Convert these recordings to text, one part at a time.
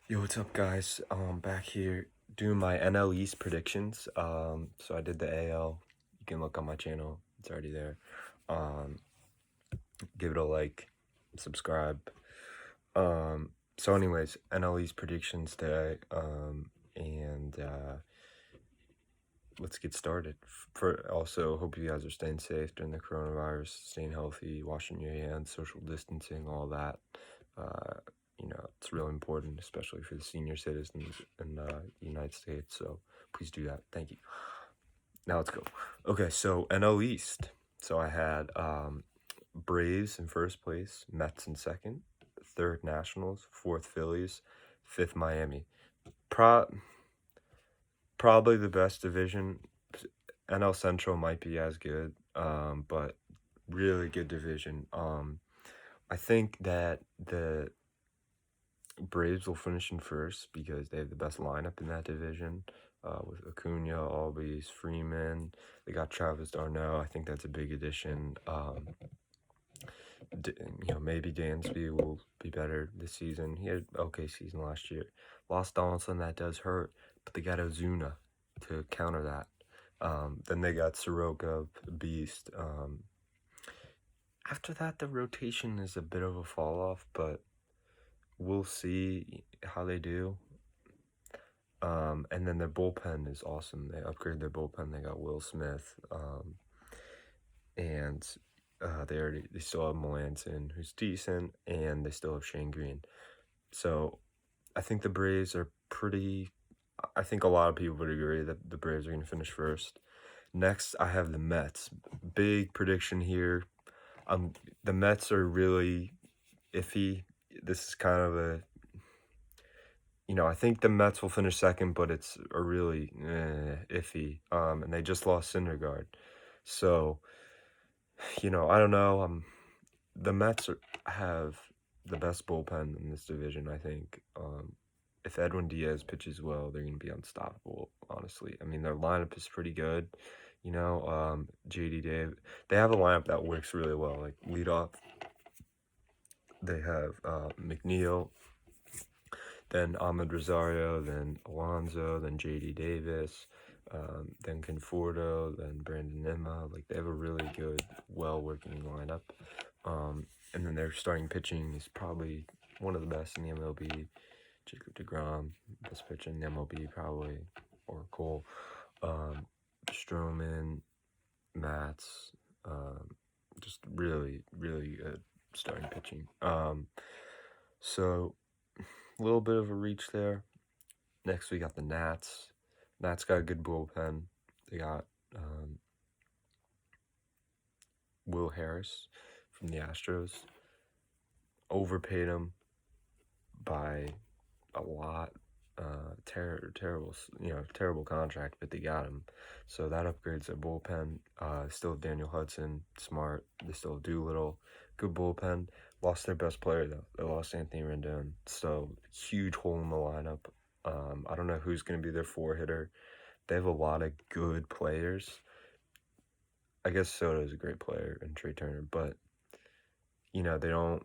Yo, what's up, guys? Back here doing my NL East predictions. So I did the AL. You can look on my channel; it's already there. Um, Give it a like, subscribe. Anyways, NL East predictions today. And let's get started. For also, hope you guys are staying safe during the coronavirus, staying healthy, washing your hands, social distancing, all that. Uh, it's really important, especially for the senior citizens in the United States. So please do that. Thank you. Now let's go. Okay, so NL East. So I had Braves in first place, Mets in second, third Nationals, fourth Phillies, fifth Miami. Probably the best division. NL Central might be as good, but really good division. I think that the Braves will finish in first because they have the best lineup in that division, with Acuna, Albies, Freeman. They got Travis d'Arnaud. I think that's a big addition. Maybe Dansby will be better this season. He had an okay season last year. Lost Donaldson, that does hurt, but they got Ozuna to counter that. Then they got Soroka, Beast. After that, the rotation is a bit of a fall off, but we'll see how they do. And then their bullpen is awesome. They upgraded their bullpen. They got Will Smith, and they still have Melanson, who's decent, and they still have Shane Green. So I think the Braves are pretty. I think a lot of people would agree that the Braves are going to finish first. Next, I have the Mets. Big prediction here. The Mets are really iffy. This is kind of I think the Mets will finish second, but it's a really iffy. And they just lost Syndergaard. So, I don't know. The Mets have the best bullpen in this division, I think. If Edwin Diaz pitches well, they're going to be unstoppable, honestly. I mean, their lineup is pretty good. JD Dave. They have a lineup that works really well. Like, leadoff, they have McNeil, then Ahmed Rosario, then Alonso, then JD Davis, then Conforto, then Brandon Nimmo. Like, they have a really good, well-working lineup. And then their starting pitching is probably one of the best in the MLB. Jacob deGrom, best pitcher in the MLB probably, or Cole. Stroman, Mats, just really, really good starting pitching. So a little bit of a reach there. Next, we got the Nats. Nats got a good bullpen. They got Will Harris from the Astros. Overpaid him by a lot. Terrible contract, but they got him. So that upgrades their bullpen. Still have Daniel Hudson, smart. They still have Doolittle, good bullpen. Lost their best player though. They lost Anthony Rendon. So huge hole in the lineup. I don't know who's going to be their four hitter. They have a lot of good players. I guess Soto is a great player and Trey Turner, but they don't.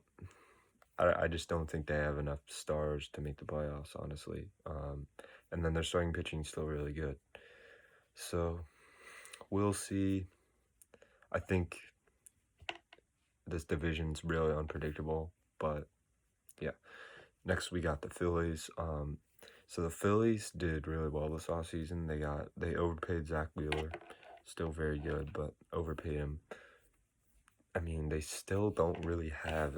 I just don't think they have enough stars to make the playoffs, honestly. And then their starting pitching is still really good. So we'll see. I think this division's really unpredictable, but yeah. Next we got the Phillies. So the Phillies did really well this offseason. They overpaid Zach Wheeler, still very good, but overpaid him. I mean, they still don't really have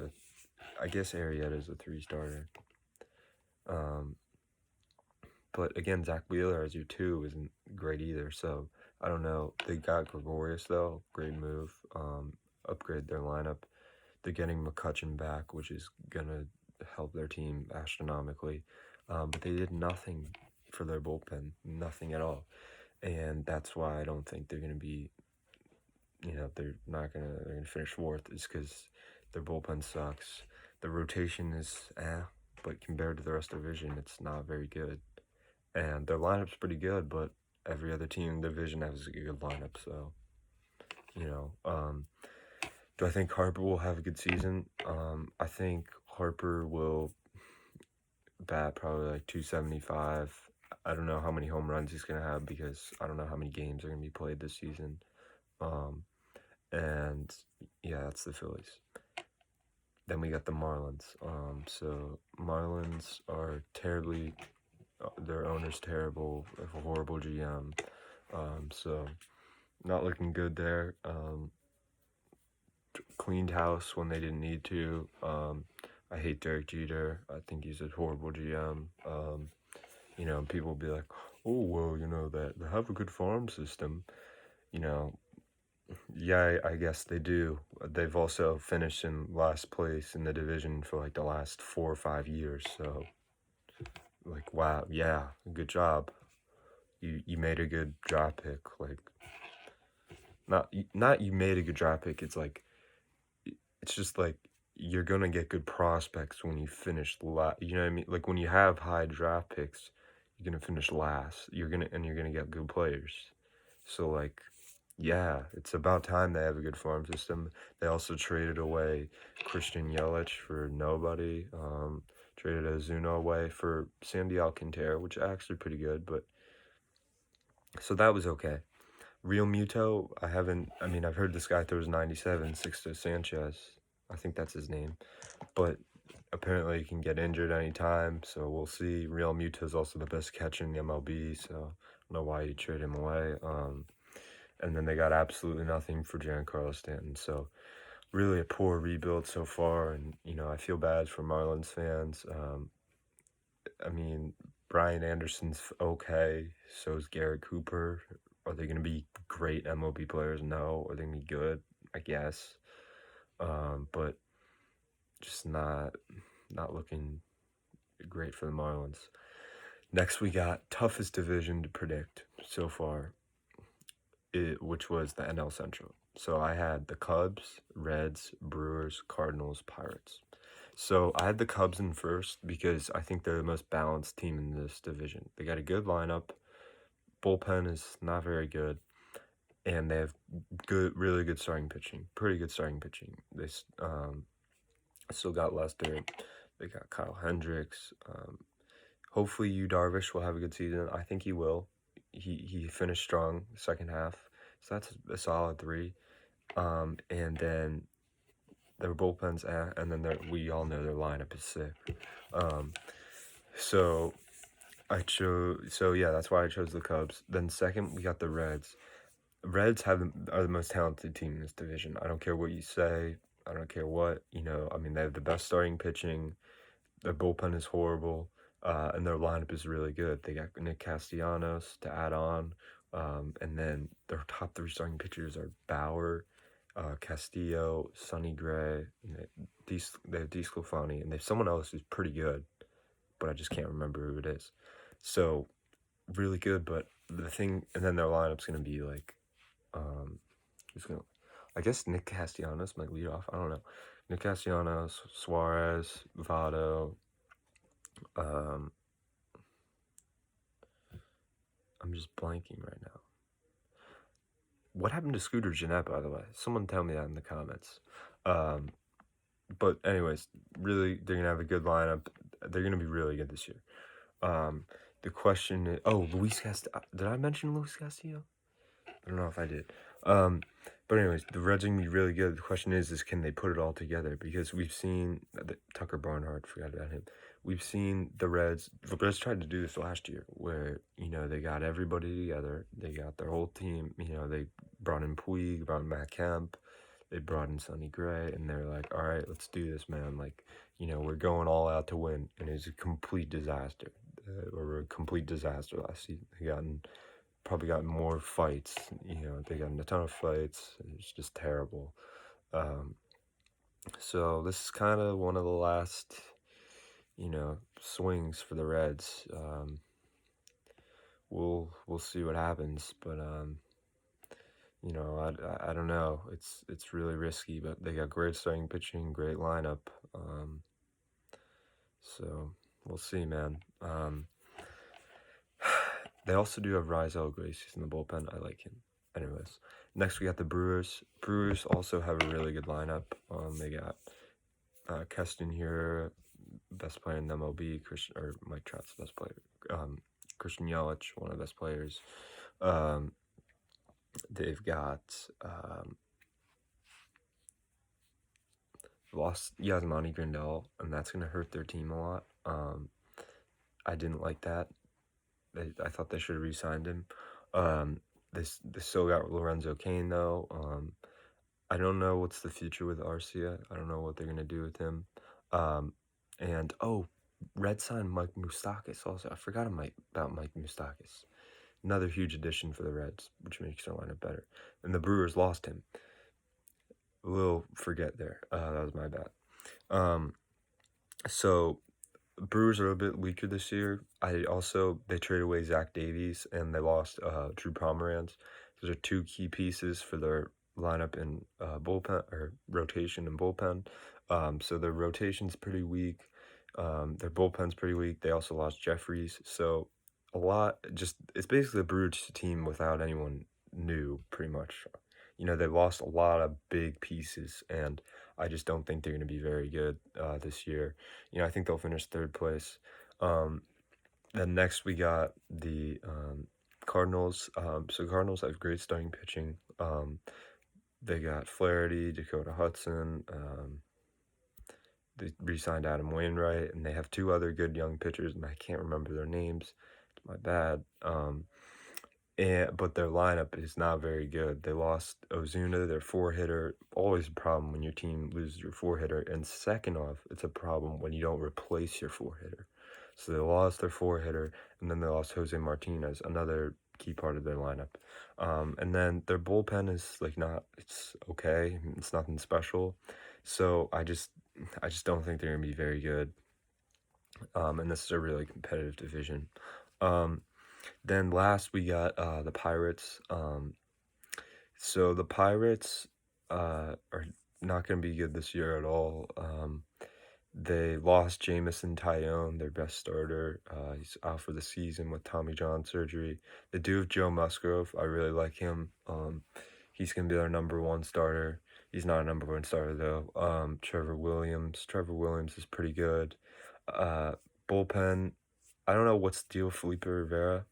I guess Arrieta's a 3-starter. But again, Zach Wheeler as your 2 isn't great either. So I don't know. They got Gregorius though, great move. Upgrade their lineup. They're getting McCutchen back, which is gonna help their team astronomically. But they did nothing for their bullpen, nothing at all, and that's why I don't think they're gonna be. They're gonna finish fourth. Is because their bullpen sucks. The rotation is but compared to the rest of the division, it's not very good. And their lineup's pretty good, but every other team in the division has a good lineup. So, do I think Harper will have a good season? I think Harper will bat probably like 275. I don't know how many home runs he's gonna have because I don't know how many games are gonna be played this season. And yeah, that's the Phillies. Then we got the Marlins. So Marlins are terribly, their owner's terrible, a horrible GM. So not looking good there. Cleaned house when they didn't need to. I hate Derek Jeter. I think he's a horrible GM. People will be like, oh, well, they have a good farm system. You know, yeah, I guess they do. They've also finished in last place in the division for like the last 4 or 5 years. So, like, wow, yeah, good job. You made a good draft pick. Like, not you made a good draft pick. It's just like you're gonna get good prospects when you finish last. You know what I mean? Like when you have high draft picks, you're gonna finish last. You're gonna get good players. So like, yeah, it's about time they have a good farm system. They also traded away Christian Yelich for nobody. Traded Ozuna away for Sandy Alcantara, which is actually pretty good. But so that was okay. Real Muto, I've heard this guy throws 97, Sixto Sanchez. I think that's his name. But apparently he can get injured anytime, so we'll see. Real Muto is also the best catcher in the MLB, so I don't know why you trade him away. And then they got absolutely nothing for Giancarlo Stanton, so really a poor rebuild so far, and, I feel bad for Marlins fans. Brian Anderson's okay, so is Garrett Cooper. Are they going to be great MLB players? No. Are they going to be good? I guess. But just not looking great for the Marlins. Next, we got toughest division to predict so far, which was the NL Central. So I had the Cubs, Reds, Brewers, Cardinals, Pirates. So I had the Cubs in first because I think they're the most balanced team in this division. They got a good lineup. Bullpen is not very good. And they have really good starting pitching. Pretty good starting pitching. They still got Lester. They got Kyle Hendricks. Hopefully, Yu Darvish will have a good season. I think he will. He finished strong second half, so that's a solid 3. And then their bullpen's and then we all know their lineup is sick. So that's why I chose the Cubs. Then second, we got the Reds. Reds are the most talented team in this division. I don't care what you say. I don't care what, they have the best starting pitching. Their bullpen is horrible, and their lineup is really good. They got Nick Castellanos to add on, and then their top 3 starting pitchers are Bauer, Castillo, Sonny Gray, and they have DeSclafani, and they have someone else who's pretty good, but I just can't remember who it is. So, really good, but and then their lineup's going to be like, I guess Nick Castellanos might lead off. I don't know. Nick Castellanos, Suarez, Votto. I'm just blanking right now. What happened to Scooter Gennett, by the way? Someone tell me that in the comments. But anyways, really, they're going to have a good lineup. They're going to be really good this year. The question is... Oh, Luis Castillo. Did I mention Luis Castillo? I don't know if I did. But anyways, the Reds are going to be really good. The question is can they put it all together? Because we've seen... Tucker Barnhart, forgot about him. We've seen the Reds tried to do this last year where, they got everybody together. They got their whole team. They brought in Puig, brought in Matt Kemp. They brought in Sonny Gray, and they're like, all right, let's do this, man. Like, we're going all out to win. And it was a complete disaster. Or a complete disaster last season. They probably gotten more fights. They got in a ton of fights. It's just terrible. So this is kind of one of the last, swings for the Reds. We'll see what happens, but I don't know. It's really risky, but they got great starting pitching, great lineup. So we'll see, man. They also do have Rizal Gracie in the bullpen. I like him. Anyways, next we got the Brewers. Brewers also have a really good lineup. They got Keston here, best player in the MLB. Christian or Mike Trout's the best player. Christian Yelich, one of the best players. Um, they've got lost Yasmani Grandal, and that's gonna hurt their team a lot. I didn't like that. I thought they should have re-signed him. They still got Lorenzo Cain though. I don't know what's the future with Arcia. I don't know what they're gonna do with him. And Red signed Mike Moustakas also. I forgot about Mike Moustakas. Another huge addition for the Reds, which makes their lineup better. And the Brewers lost him. A little forget there. That was my bad. So Brewers are a bit weaker this year. They traded away Zach Davies and they lost Drew Pomeranz. Those are two key pieces for their lineup and bullpen or rotation and bullpen. So their rotation's pretty weak. Their bullpen's pretty weak. They also lost Jeffries. So it's basically a Brewers team without anyone new, pretty much. They lost a lot of big pieces, and I just don't think they're going to be very good this year. I think they'll finish third place. Then next we got the Cardinals. So Cardinals have great starting pitching. They got Flaherty, Dakota Hudson. They re-signed Adam Wainwright, and they have two other good young pitchers, and I can't remember their names. It's my bad. But their lineup is not very good. They lost Ozuna, their four-hitter. Always a problem when your team loses your four-hitter. And second off, it's a problem when you don't replace your four-hitter. So they lost their four-hitter, and then they lost Jose Martinez, another key part of their lineup. And then their bullpen is it's okay. It's nothing special. So I just don't think they're gonna be very good. And this is a really competitive division. Then last we got the Pirates. So the Pirates are not going to be good this year at all. They lost Jamison Tyone, their best starter. He's out for the season with Tommy John surgery. They do have Joe Musgrove. I really like him. He's going to be their number one starter. He's not a number one starter, though. Trevor Williams. Trevor Williams is pretty good. Bullpen, I don't know what's the deal with Felipe Rivera.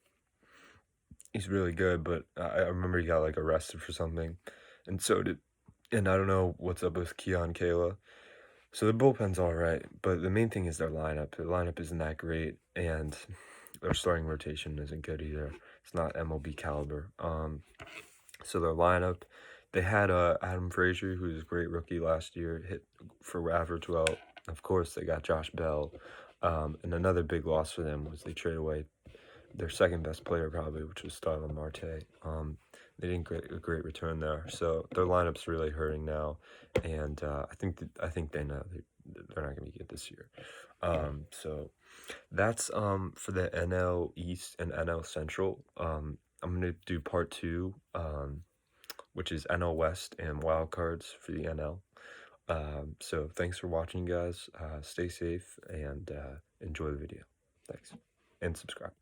He's really good, but I remember he got arrested for something, and I don't know what's up with Keon Kayla. So the bullpen's all right, but the main thing is their lineup. Their lineup isn't that great, and their starting rotation isn't good either. It's not MLB caliber. So their lineup, they had Adam Frazier, who was a great rookie last year, hit for average well. Of course, they got Josh Bell, and another big loss for them was they traded away their second best player probably, which was Starlin Marte. They didn't get a great return there, so their lineup's really hurting now, and I think they know they're not going to be good this year. So that's for the NL East and NL Central. I'm going to do part 2, which is NL West and wild cards for the NL. So thanks for watching, guys. Stay safe and enjoy the video. Thanks, and subscribe.